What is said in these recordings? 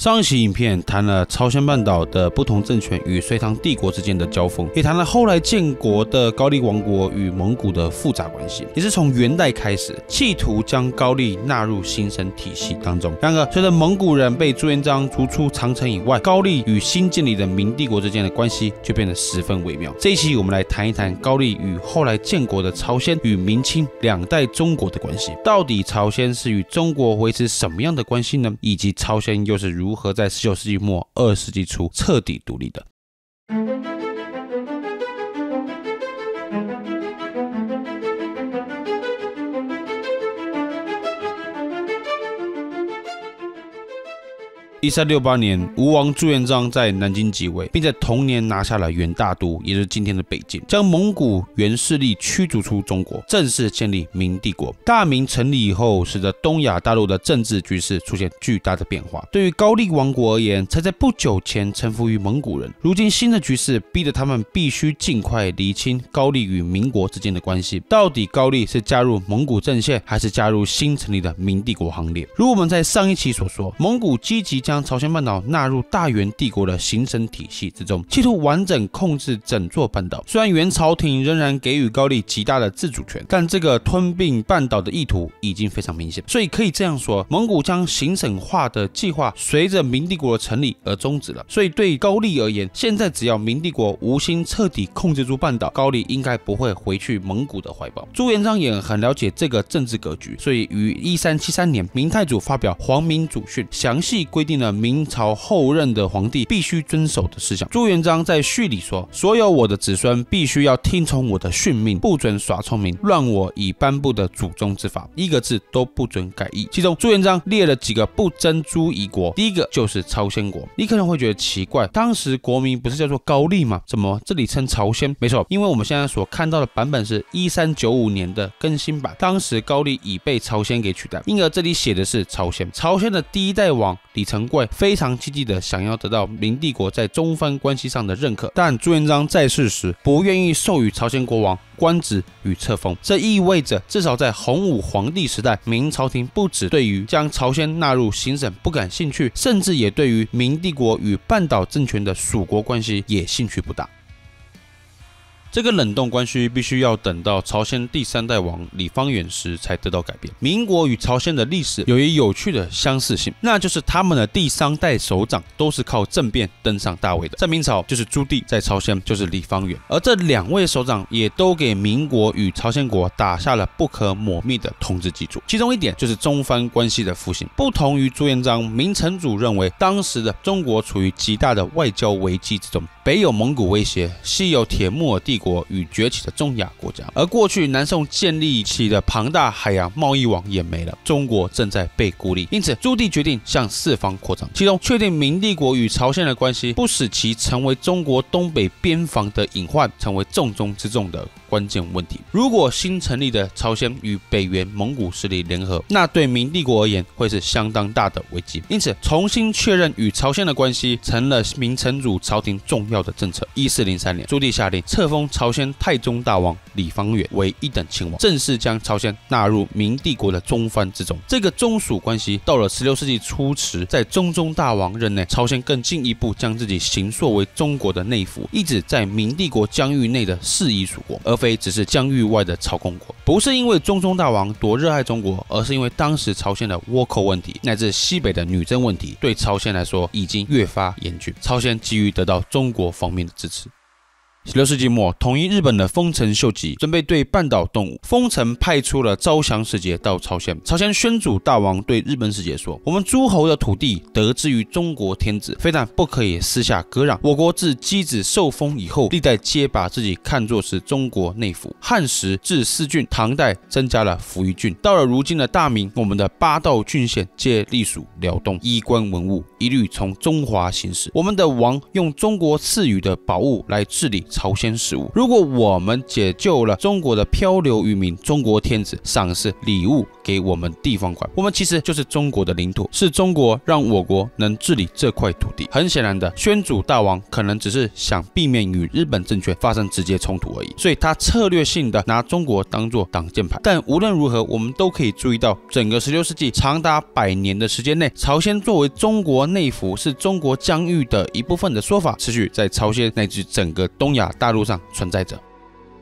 上一期影片谈了朝鲜半岛的不同政权与隋唐帝国之间的交锋，也谈了后来建国的高丽王国与蒙古的复杂关系，也是从元代开始企图将高丽纳入新生体系当中。然而，随着蒙古人被朱元璋逐出长城以外，高丽与新建立的明帝国之间的关系就变得十分微妙。这一期我们来谈一谈高丽与后来建国的朝鲜与明清两代中国的关系，到底朝鲜是与中国维持什么样的关系呢？以及朝鲜又是如何在19世纪末20世纪初彻底独立的。1368年，吴王朱元璋在南京即位，并在同年拿下了元大都，也就是今天的北京，将蒙古元势力驱逐出中国，正式建立明帝国。大明成立以后，使得东亚大陆的政治局势出现巨大的变化。对于高丽王国而言，才在不久前臣服于蒙古人，如今新的局势逼得他们必须尽快厘清高丽与民国之间的关系，到底高丽是加入蒙古阵线，还是加入新成立的明帝国行列？如我们在上一期所说，蒙古积极将朝鲜半岛纳入大元帝国的行省体系之中，企图完整控制整座半岛。虽然元朝廷仍然给予高丽极大的自主权，但这个吞并半岛的意图已经非常明显。所以可以这样说，蒙古将行省化的计划随着明帝国的成立而终止了。所以对高丽而言，现在只要明帝国无心彻底控制住半岛，高丽应该不会回去蒙古的怀抱。朱元璋也很了解这个政治格局，所以于1373年，明太祖发表《皇明祖训》，详细规定了明朝后任的皇帝必须遵守的事项。朱元璋在序里说，所有我的子孙必须要听从我的训命，不准耍聪明，乱我已颁布的祖宗之法，一个字都不准改易。其中朱元璋列了几个不征诸夷国，第一个就是朝鲜国。你可能会觉得奇怪，当时国名不是叫做高丽吗？怎么这里称朝鲜？没错，因为我们现在所看到的版本是1395年的更新版，当时高丽已被朝鲜给取代，因而这里写的是朝鲜。朝鲜的第一代王李成桂非常积极的想要得到明帝国在中藩关系上的认可，但朱元璋在世时不愿意授予朝鲜国王官职与册封，这意味着至少在洪武皇帝时代，明朝廷不只对于将朝鲜纳入行省不感兴趣，甚至也对于明帝国与半岛政权的属国关系也兴趣不大。这个冷冻关系必须要等到朝鲜第3代王李方远时才得到改变。民国与朝鲜的历史有一有趣的相似性，那就是他们的第3代首长都是靠政变登上大位的。在明朝就是朱棣，在朝鲜就是李方远，而这2位首长也都给民国与朝鲜国打下了不可磨灭的统治基础。其中一点就是中藩关系的复兴。不同于朱元璋，明成祖认为当时的中国处于极大的外交危机之中，北有蒙古威胁，西有铁木尔帝国与崛起的中亚国家，而过去南宋建立起的庞大海洋贸易网也没了，中国正在被孤立。因此朱棣决定向四方扩张，其中确定明帝国与朝鲜的关系，不使其成为中国东北边防的隐患，成为重中之重的关键问题。如果新成立的朝鲜与北元蒙古势力联合，那对明帝国而言会是相当大的危机。因此重新确认与朝鲜的关系成了明成祖朝廷重要的政策。1403年，朱棣下令册封朝鲜太宗大王李方远为一等亲王，正式将朝鲜纳入明帝国的中藩之中。这个宗属关系到了16世纪初时，在中宗大王任内，朝鲜更进一步将自己形塑为中国的内府，一直在明帝国疆域内的适宜属国，而非只是疆域外的朝贡国。不是因为中宗大王多热爱中国，而是因为当时朝鲜的倭寇问题乃至西北的女真问题，对朝鲜来说已经越发严峻。朝鲜急于得到中国方面的支持。16世纪末，统一日本的丰臣秀吉准备对半岛动武，丰臣派出了招降使节到朝鲜。朝鲜宣祖大王对日本使节说：“我们诸侯的土地得之于中国天子，非但不可以私下割让。我国自箕子受封以后，历代皆把自己看作是中国内府。汉时置4郡，唐代增加了扶余郡，到了如今的大明，我们的8道郡县皆隶属辽东，衣冠文物一律从中华行使。我们的王用中国赐予的宝物来治理朝鲜事务。如果我们解救了中国的漂流渔民，中国天子赏赐礼物给我们地方官，我们其实就是中国的领土，是中国让我国能治理这块土地。很显然的，宣祖大王可能只是想避免与日本政权发生直接冲突而已，所以他策略性的拿中国当作挡箭牌。但无论如何，我们都可以注意到，整个16世纪长达100年的时间内，朝鲜作为中国内服，是中国疆域的一部分的说法，持续在朝鲜乃至整个东亚大陆上存在着。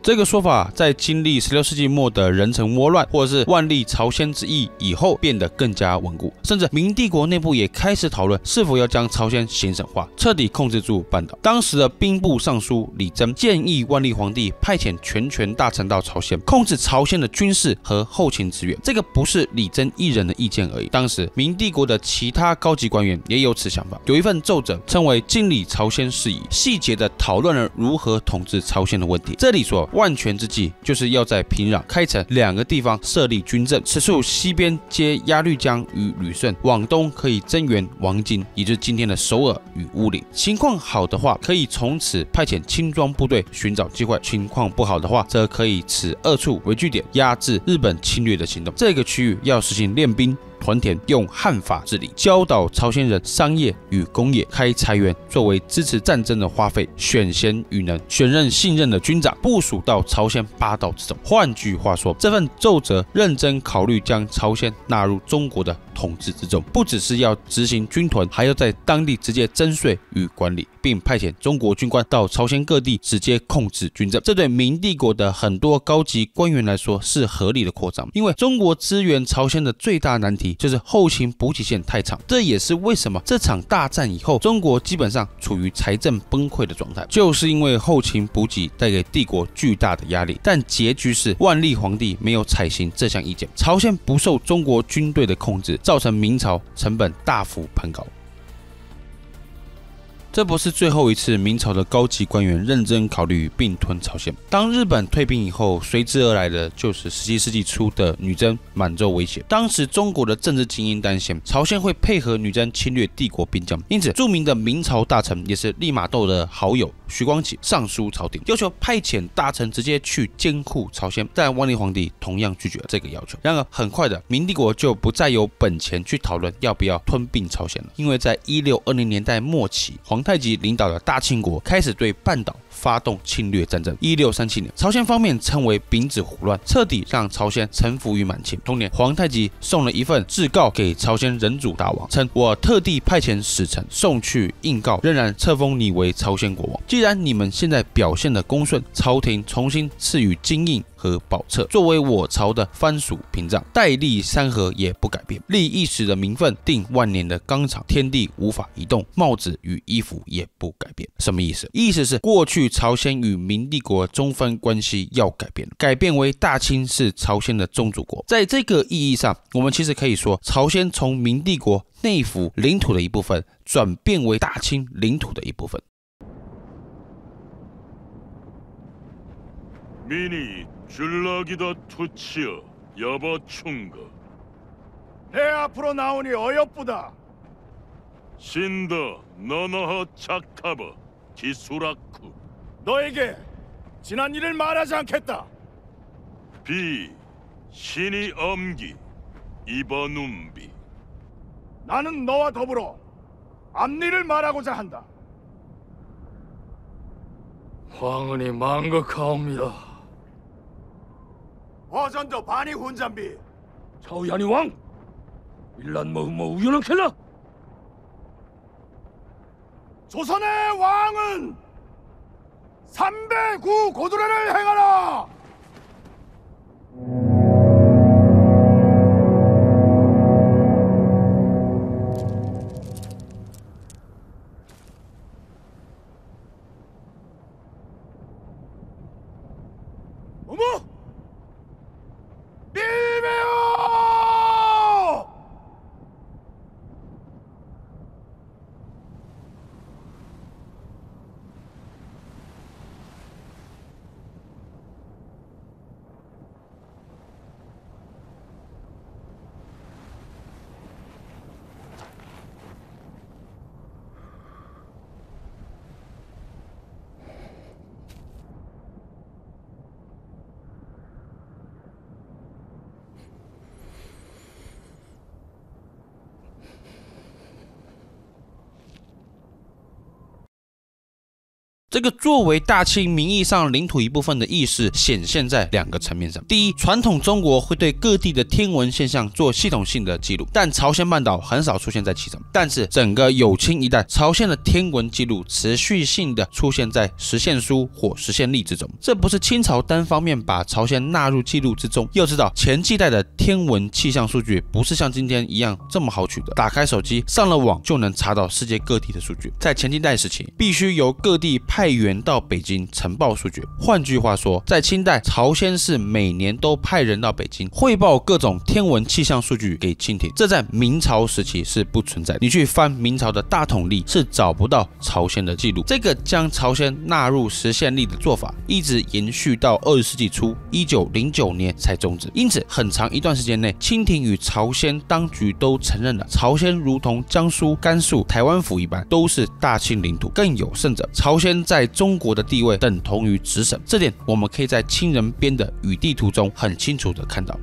这个说法在经历16世纪末的人城倭乱，或者是万历朝鲜之役以后变得更加稳固，甚至明帝国内部也开始讨论是否要将朝鲜行省化，彻底控制住半岛。当时的兵部尚书李征建议万历皇帝派遣全权大臣到朝鲜，控制朝鲜的军事和后勤资源。这个不是李征一人的意见而已，当时明帝国的其他高级官员也有此想法。有一份奏折称为《经理朝鲜事宜》，细节的讨论了如何统治朝鲜的问题。这里说万全之计就是要在平壤、开城2个地方设立军政，此处西边接鸭绿江与旅顺，往东可以增援王京，也就是今天的首尔与乌林。情况好的话，可以从此派遣轻装部队寻找机会；情况不好的话，则可以此2处为据点，压制日本侵略的行动。这个区域要实行练兵、屯田，用汉法治理，教导朝鲜人商业与工业，开财源作为支持战争的花费，选贤与能，选任信任的军长，部署到朝鲜8道之中。换句话说，这份奏折认真考虑将朝鲜纳入中国的统治之中，不只是要执行军屯，还要在当地直接征税与管理，并派遣中国军官到朝鲜各地直接控制军政。这对明帝国的很多高级官员来说是合理的扩张，因为中国支援朝鲜的最大难题就是后勤补给线太长。这也是为什么这场大战以后，中国基本上处于财政崩溃的状态，就是因为后勤补给带给帝国巨大的压力。但结局是万历皇帝没有采行这项意见，朝鲜不受中国军队的控制，造成明朝成本大幅攀高。这不是最后一次明朝的高级官员认真考虑并吞朝鲜。当日本退兵以后，随之而来的就是17世纪初的女真满洲威胁。当时中国的政治精英担心朝鲜会配合女真侵略帝国边疆，因此著名的明朝大臣也是利玛窦的好友徐光启上书朝廷，要求派遣大臣直接去监护朝鲜。但万历皇帝同样拒绝了这个要求。然而很快的，明帝国就不再有本钱去讨论要不要吞并朝鲜了，因为在1620年代末期，皇太极领导的大清国开始对半岛发动侵略战争。1637年，朝鲜方面称为丙子胡乱，彻底让朝鲜臣服于满清。同年，皇太极送了一份致告给朝鲜仁祖大王，称我特地派遣使臣送去应告，仍然册封你为朝鲜国王。既然你们现在表现的恭顺，朝廷重新赐予金印和宝册，作为我朝的藩属屏障，代立山河也不改变，立一时的名分，定万年的纲常，天地无法移动，帽子与衣服也不改变。什么意思？意思是过去朝鲜与明帝国中藩关系要改变，改变为大清是朝鲜的宗主国。在这个意义上，我们其实可以说，朝鲜从明帝国内府领土的一部分，转变为大清领土的一部分。미니 줄라기다 투치여 야바충가 내 앞으로 나오니 어여쁘다. 신다 너너하 착하바 기수라쿠 너에게 지난 일을 말하지 않겠다. 비 신이 엄기 이버눈비 나는 너와 더불어 앞일을 말하고자 한다. 황은이 망극하옵니다. 허전도 반이 혼잔비. 차우야니 왕! 일란 뭐 우연한 켈라! 조선의 왕은 309 고두례를 행하라. 어머! 밀매요! 这个作为大清名义上领土一部分的意识显现在2个层面上。第一，传统中国会对各地的天文现象做系统性的记录，但朝鲜半岛很少出现在其中。但是整个有清一代，朝鲜的天文记录持续性的出现在实现书或实现历之中。这不是清朝单方面把朝鲜纳入记录之中。要知道，前几代的天文气象数据不是像今天一样这么好取得，打开手机上了网就能查到世界各地的数据。在前几代时期，必须由各地派员到北京呈报数据。换句话说，在清代，朝鲜是每年都派人到北京汇报各种天文气象数据给清廷，这在明朝时期是不存在的。你去翻明朝的大统历是找不到朝鲜的记录。这个将朝鲜纳入实现历的做法，一直延续到20世纪初1909年才终止。因此，很长一段时间内，清廷与朝鲜当局都承认了朝鲜如同江苏、甘肃、台湾府一般，都是大清领土。更有甚者，朝鲜在中国的地位等同于直省，这点我们可以在清人编的《语地图》中很清楚的看到。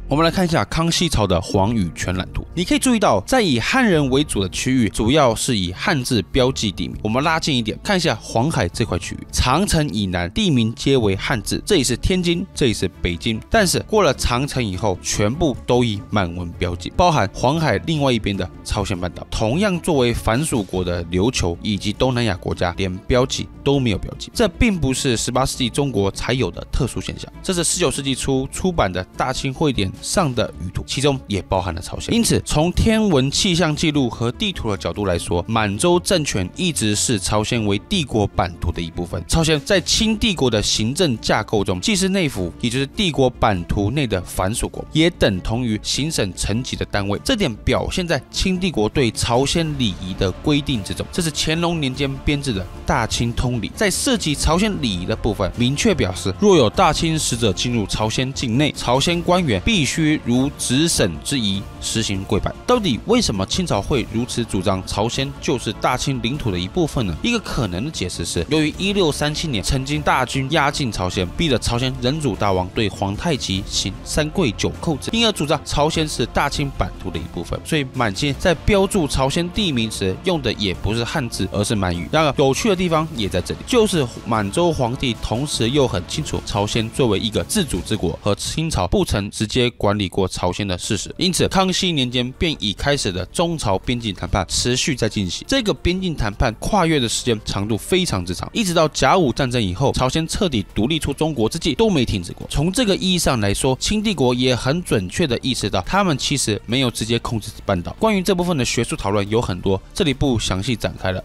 我们来看一下康熙朝的皇语全览图。你可以注意到，在以汉人为主的区域，主要是以汉字标记地名。我们拉近一点，看一下黄海这块区域，长城以南地名皆为汉字，这里是天津，这里是北京。但是过了长城以后，全部都以满文标记，包含黄海另外一边的朝鲜半岛，同样作为藩属国的琉球以及东南亚国家，连标记都没有标记。这并不是18世纪中国才有的特殊现象，这是19世纪初出版的大清会典上的语图，其中也包含了朝鲜。因此，从天文气象记录和地图的角度来说，满洲政权一直视朝鲜为帝国版图的一部分。朝鲜在清帝国的行政架构中，既是内府，也就是帝国版图内的藩属国，也等同于行省层级的单位。这点表现在清帝国对朝鲜礼仪的规定之中。这是乾隆年间编制的《大清通礼》，在涉及朝鲜礼仪的部分，明确表示，若有大清使者进入朝鲜境内，朝鲜官员必须如直省之仪实行跪拜。到底为什么清朝会如此主张朝鲜就是大清领土的一部分呢？一个可能的解释是，由于1637年曾经大军压境朝鲜，逼得朝鲜仁祖大王对皇太极行3跪9叩制，因而主张朝鲜是大清版图的一部分。所以满清在标注朝鲜地名时用的也不是汉字，而是满语。然而有趣的地方也在这里，就是满洲皇帝同时又很清楚朝鲜作为一个自主之国，和清朝不曾直接管理过朝鲜的事实，因此康熙年间便已开始的中朝边境谈判持续在进行。这个边境谈判跨越的时间长度非常之长，一直到甲午战争以后，朝鲜彻底独立出中国之际都没停止过。从这个意义上来说，清帝国也很准确的意识到，他们其实没有直接控制半岛。关于这部分的学术讨论有很多，这里不详细展开了。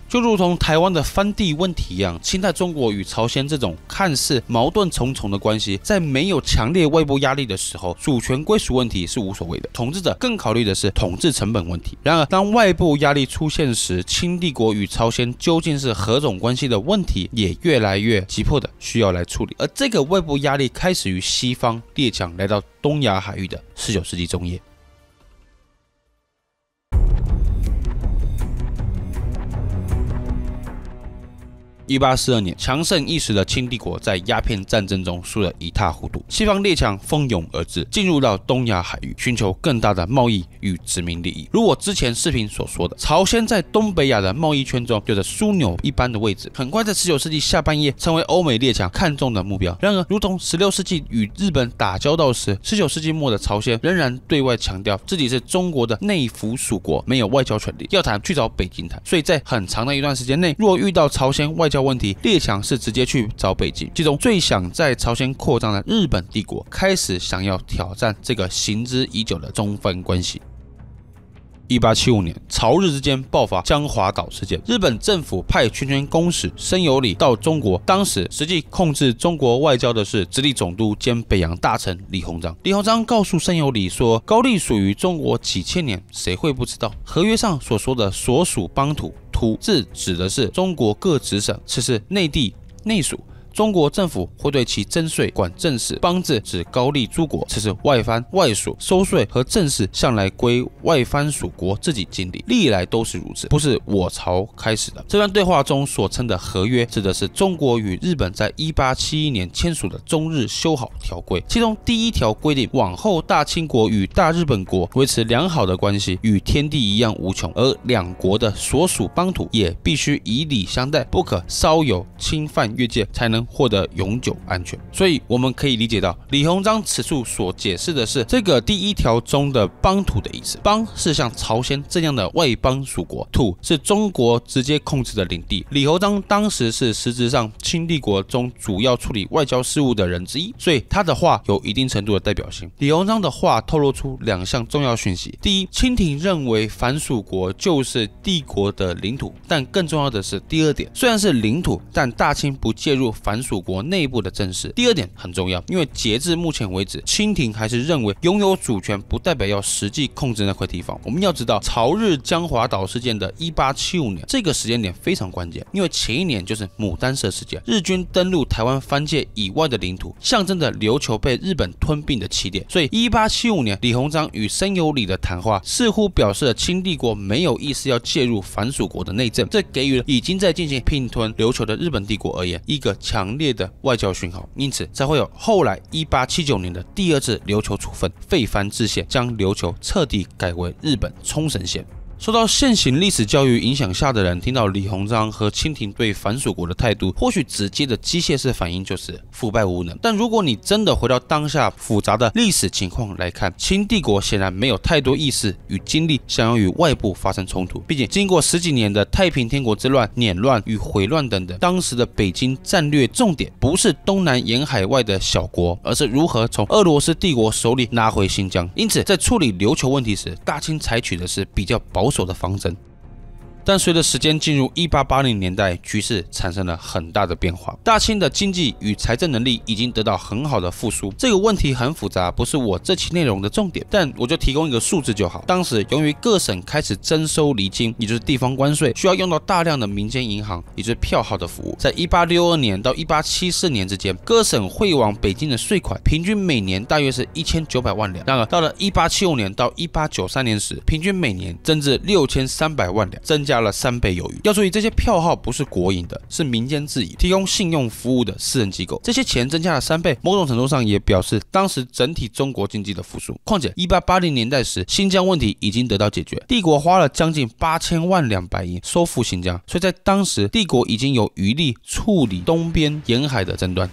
就如同台湾的番地问题一样，清代中国与朝鲜这种看似矛盾重重的关系，在没有强烈外部压力的时候，主权归属问题是无所谓的，统治者更考虑的是统治成本问题。然而，当外部压力出现时，清帝国与朝鲜究竟是何种关系的问题，也越来越急迫的需要来处理。而这个外部压力开始于西方列强来到东亚海域的19世纪中叶。1842年，强盛一时的清帝国在鸦片战争中输得一塌糊涂，西方列强蜂拥而至，进入到东亚海域，寻求更大的贸易与殖民利益。如我之前视频所说的，朝鲜在东北亚的贸易圈中有着枢纽一般的位置，很快在19世纪下半叶成为欧美列强看中的目标。然而，如同16世纪与日本打交道时，19世纪末的朝鲜仍然对外强调自己是中国的内附属国，没有外交权利，要谈去找北京谈。所以在很长的一段时间内，若遇到朝鲜外交问题，列强是直接去找北京。其中最想在朝鲜扩张的日本帝国开始想要挑战这个行之已久的中藩关系。1875年，朝日之间爆发江华岛事件，日本政府派全权公使申有礼到中国，当时实际控制中国外交的是直隶总督兼北洋大臣李鸿章。李鸿章告诉申有礼说，高丽属于中国几千年，谁会不知道？合约上所说的所属邦土，土字指的是中国各直省，此是内地、内属、中国政府会对其征税、管政事、邦治指高丽诸国，此时外藩、外属收税和政事向来归外藩属国自己经理，历来都是如此，不是我朝开始的。这段对话中所称的合约，指的是中国与日本在1871年签署的中日修好条规，其中第1条规定，往后大清国与大日本国维持良好的关系，与天地一样无穷，而两国的所属邦土也必须以礼相待，不可稍有侵犯越界，才能获得永久安全。所以我们可以理解到，李鸿章此处所解释的是这个第1条中的邦土的意思。邦是像朝鲜这样的外邦属国，土是中国直接控制的领地。李鸿章当时是实质上清帝国中主要处理外交事务的人之一，所以他的话有一定程度的代表性。李鸿章的话透露出2项重要讯息：第一，清廷认为藩属国就是帝国的领土，但更重要的是第2点，虽然是领土，但大清不介入藩属国内部的政事。第2点很重要，因为截至目前为止，清廷还是认为拥有主权不代表要实际控制那块地方。我们要知道，朝日江华岛事件的1875年这个时间点非常关键，因为前一年就是牡丹社事件，日军登陆台湾藩界以外的领土，象征着琉球被日本吞并的起点。所以1875年李鸿章与森有礼的谈话，似乎表示了清帝国没有意思要介入藩属国的内政，这给予了已经在进行并吞琉球的日本帝国而言一个强烈的外交讯号，因此才会有后来1879年的第2次琉球处分，废藩置县，将琉球彻底改为日本冲绳县。受到现行历史教育影响下的人，听到李鸿章和清廷对藩属国的态度，或许直接的机械式反应就是腐败无能。但如果你真的回到当下复杂的历史情况来看，清帝国显然没有太多意识与精力想要与外部发生冲突。毕竟经过10几年的太平天国之乱、捻乱与回乱等等，当时的北京战略重点不是东南沿海外的小国，而是如何从俄罗斯帝国手里拿回新疆。因此，在处理琉球问题时，大清采取的是比较保守的方针。但随着时间进入1880年代，局势产生了很大的变化。大清的经济与财政能力已经得到很好的复苏。这个问题很复杂，不是我这期内容的重点，但我就提供一个数字就好。当时由于各省开始征收厘金，也就是地方关税，需要用到大量的民间银行，也就是票号的服务。在1862年到1874年之间，各省汇往北京的税款平均每年大约是1900万两。然而到了1875年到1893年时，平均每年增至6300万两，增加了3倍有余。要注意，这些票号不是国营的，是民间自营提供信用服务的私人机构。这些钱增加了3倍，某种程度上也表示当时整体中国经济的复苏。况且1880年代时，新疆问题已经得到解决，帝国花了将近8000万两白银收复新疆，所以在当时帝国已经有余力处理东边沿海的争端。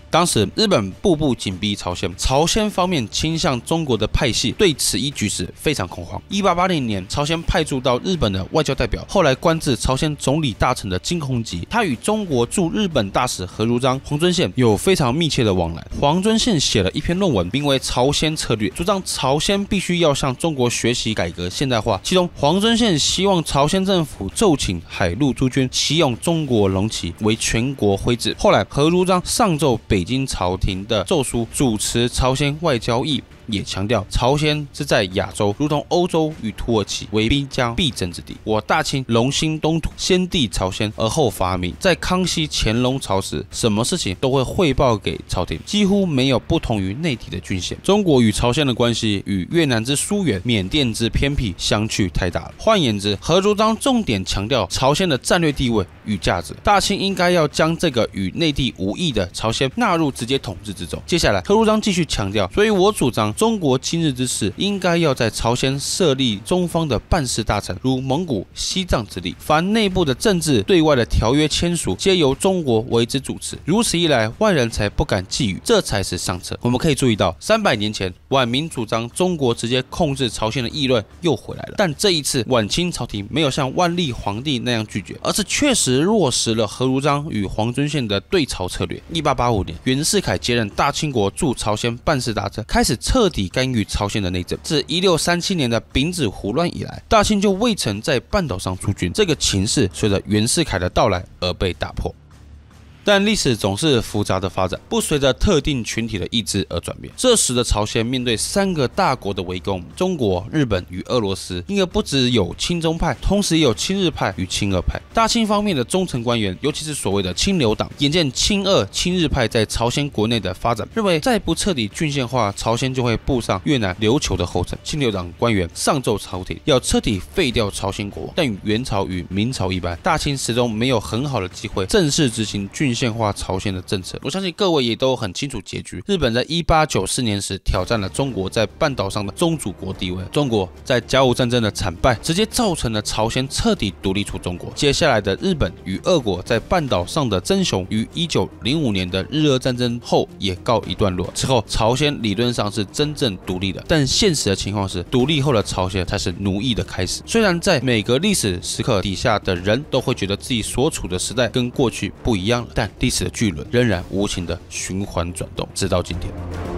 当时日本步步紧逼朝鲜，朝鲜方面倾向中国的派系对此一局势非常恐慌。1880年，朝鲜派驻到日本的外交代表，后来官至朝鲜总理大臣的金弘吉，他与中国驻日本大使何如章、黄遵宪有非常密切的往来。黄遵宪写了一篇论文，名为《朝鲜策略》，主张朝鲜必须要向中国学习改革现代化。其中，黄遵宪希望朝鲜政府奏请海陆诸军启用中国龙旗为全国徽制。后来，何如章上奏北京朝廷的奏书，主持朝鲜外交议，也强调朝鲜是在亚洲，如同欧洲与土耳其为边疆必争之地。我大清龙兴东土，先帝朝鲜，而后伐明。在康熙、乾隆朝时，什么事情都会汇报给朝廷，几乎没有不同于内地的郡县。中国与朝鲜的关系与越南之疏远、缅甸之偏僻相去太大了。换言之，何如章重点强调朝鲜的战略地位与价值，大清应该要将这个与内地无异的朝鲜纳入直接统治之中。接下来，何如章继续强调，所以我主张中国今日之事，应该要在朝鲜设立中方的办事大臣，如蒙古、西藏之例。凡内部的政治、对外的条约签署，皆由中国为之主持。如此一来，外人才不敢觊觎，这才是上策。我们可以注意到，300年前晚明主张中国直接控制朝鲜的议论又回来了，但这一次晚清朝廷没有像万历皇帝那样拒绝，而是确实落实了何如章与黄遵宪的对朝策略。1885年，袁世凯接任大清国驻朝鲜办事大臣，开始彻底干预朝鲜的内政。自1637年的丙子胡乱以来，大清就未曾在半岛上驻军，这个情势随着袁世凯的到来而被打破。但历史总是复杂的发展，不随着特定群体的意志而转变。这时的朝鲜面对3个大国的围攻，中国、日本与俄罗斯，因而不只有亲中派，同时也有亲日派与亲俄派。大清方面的中层官员，尤其是所谓的亲留党，眼见亲俄、亲日派在朝鲜国内的发展，认为再不彻底郡县化，朝鲜就会步上越南琉球的后尘。亲留党官员上奏朝廷，要彻底废掉朝鲜国。但与元朝与明朝一般，大清始终没有很好的机会正式执行郡县化朝鲜的政策。我相信各位也都很清楚结局。日本在1894年时挑战了中国在半岛上的宗主国地位，中国在甲午战争的惨败，直接造成了朝鲜彻底独立出中国。接下来的日本与俄国在半岛上的争雄，于1905年的日俄战争后也告一段落。之后，朝鲜理论上是真正独立的，但现实的情况是，独立后的朝鲜才是奴役的开始。虽然在每个历史时刻底下的人都会觉得自己所处的时代跟过去不一样了，但历史的巨轮仍然无情的循环转动，直到今天。